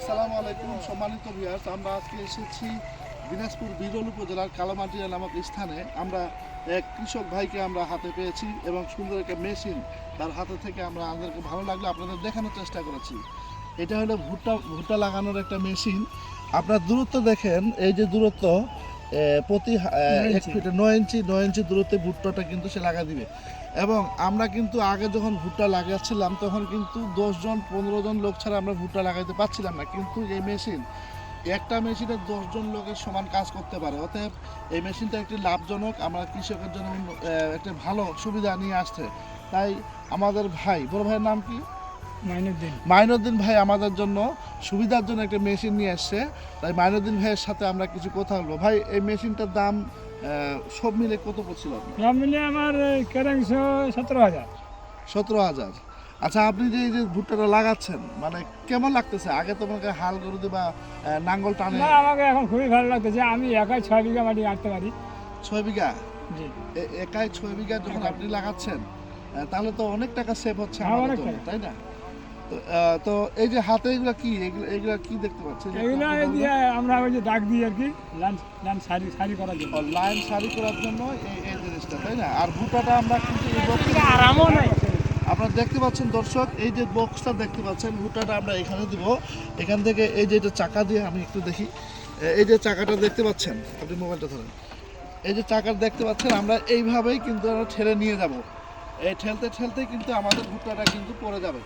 আসসালামু আলাইকুম সম্মানিত ভিউয়ার্স, আমরা আজকে এসেছি দিনাজপুর বিরল উপজেলার কালামাটিয়া নামক স্থানে। আমরা এক কৃষক ভাইকে আমরা হাতে পেয়েছি এবং সুন্দর একটা মেশিন তার হাতে থেকে আমরা আমাদেরকে ভালো লাগলো আপনাদের দেখানোর চেষ্টা করেছি। এটা হলো ভুট্টা লাগানোর একটা মেশিন। আপনার দূরত্ব দেখেন, এই যে দূরত্ব প্রতি 1 ফিটে 9 ইঞ্চি দূরত্বে ভুট্টাটা কিন্তু সে লাগা দিবে। এবং আমরা কিন্তু আগে যখন ভুট্টা লাগাচ্ছিলাম তখন কিন্তু 10 জন 15 জন লোক ছাড়া আমরা ভুট্টা লাগাইতে পারছিলাম না, কিন্তু এই মেশিন একটা মেশিনে 10 জন লোকের সমান কাজ করতে পারে। অতএব এই মেশিনটা একটি লাভজনক, আমরা কৃষকের জন্য একটা ভালো সুবিধা নিয়ে আসছে। তাই আমাদের ভাই, বড় ভাইয়ের নাম কি? মাইনুদ্দিন ভাই আমাদের জন্য সুবিধার জন্য একটা মেশিন নিয়ে আসছে। তাই মাইনুদ্দিন ভাইয়ের সাথে আমরা কিছু কথা বলবো। ভাই, এই মেশিনটার দাম সব মিলে কত পড়ছিল? সব মিলে আমার 17,000। 17,000। আচ্ছা, আপনি যে এই যে ভুট্টাটা লাগাচ্ছেন, মানে কেমন লাগতেছে? আগে তোমাকে হাল গরু দিয়ে বা নাঙ্গল টানে? না, আমাকে এখন খুবই ভালো লাগতেছে। আমি একাই 6 বিঘা মাটি আঁটতে পারি। 6 বিঘা? জি। একাই 6 বিঘা যখন আপনি লাগাচ্ছেন, তাহলে তো অনেক টাকা সেভ হচ্ছে হ্যাঁ, আমাদের অনেক জন্য, টাকা। তাই না? তো এই যে হাতে এগুলো কি, এগুলো কি দেখতে পাচ্ছেন? এগুলো দিয়ে আমরা ওই যে দাগ দিই আর কি, লাইন সারি করার জন্য। লাইন সারি করার জন্য এই জিনিসটা, তাই না? আর ভুট্টাটা আমরা কিন্তু এই বক্সে আরামও নাই। আপনারা দেখতে পাচ্ছেন দর্শক, এই যে বক্সটা দেখতে পাচ্ছেন, ভুট্টাটা আমরা এখানে দিব। এখান থেকে এই যে এটা চাকা দিয়ে আমি একটু দেখি, এই যে চাকাটা দেখতে পাচ্ছেন, আপনি মোবাইলটা ধরেন, এই যে চাকা দেখতে পাচ্ছেন, আমরা এইভাবেই কিন্তু আমরা ঠেলে নিয়ে যাব। এই ঠেলতে ঠেলতে কিন্তু আমাদের ভুট্টাটা কিন্তু পড়ে যাবে।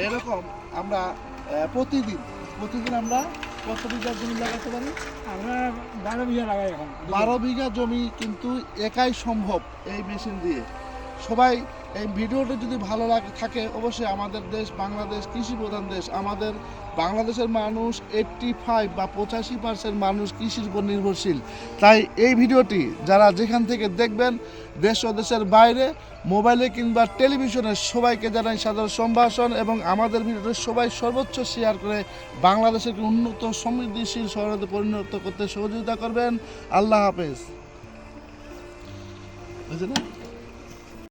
এরকম আমরা প্রতিদিন আমরা কত বিঘা জমি লাগাতে পারি? আমরা 12 বিঘা লাগাই এখন। 12 বিঘা জমি কিন্তু একাই সম্ভব এই মেশিন দিয়ে। সবাই এই ভিডিওটা যদি ভালো থাকে, অবশ্যই আমাদের দেশ বাংলাদেশ কৃষি প্রধান দেশ। আমাদের বাংলাদেশের মানুষ 85 বা 85% মানুষ কৃষির উপর নির্ভরশীল। তাই এই ভিডিওটি যারা যেখান থেকে দেখবেন, দেশ ও দেশের বাইরে, মোবাইলে কিংবা টেলিভিশনে, সবাইকে জানাই সাদর সম্ভাষণ এবং আমাদের ভিডিওটা সবাই সর্বোচ্চ শেয়ার করে বাংলাদেশের উন্নত সমৃদ্ধিশীল শহরে পরিণত করতে সহযোগিতা করবেন। আল্লাহ হাফেজ। বুঝলেন?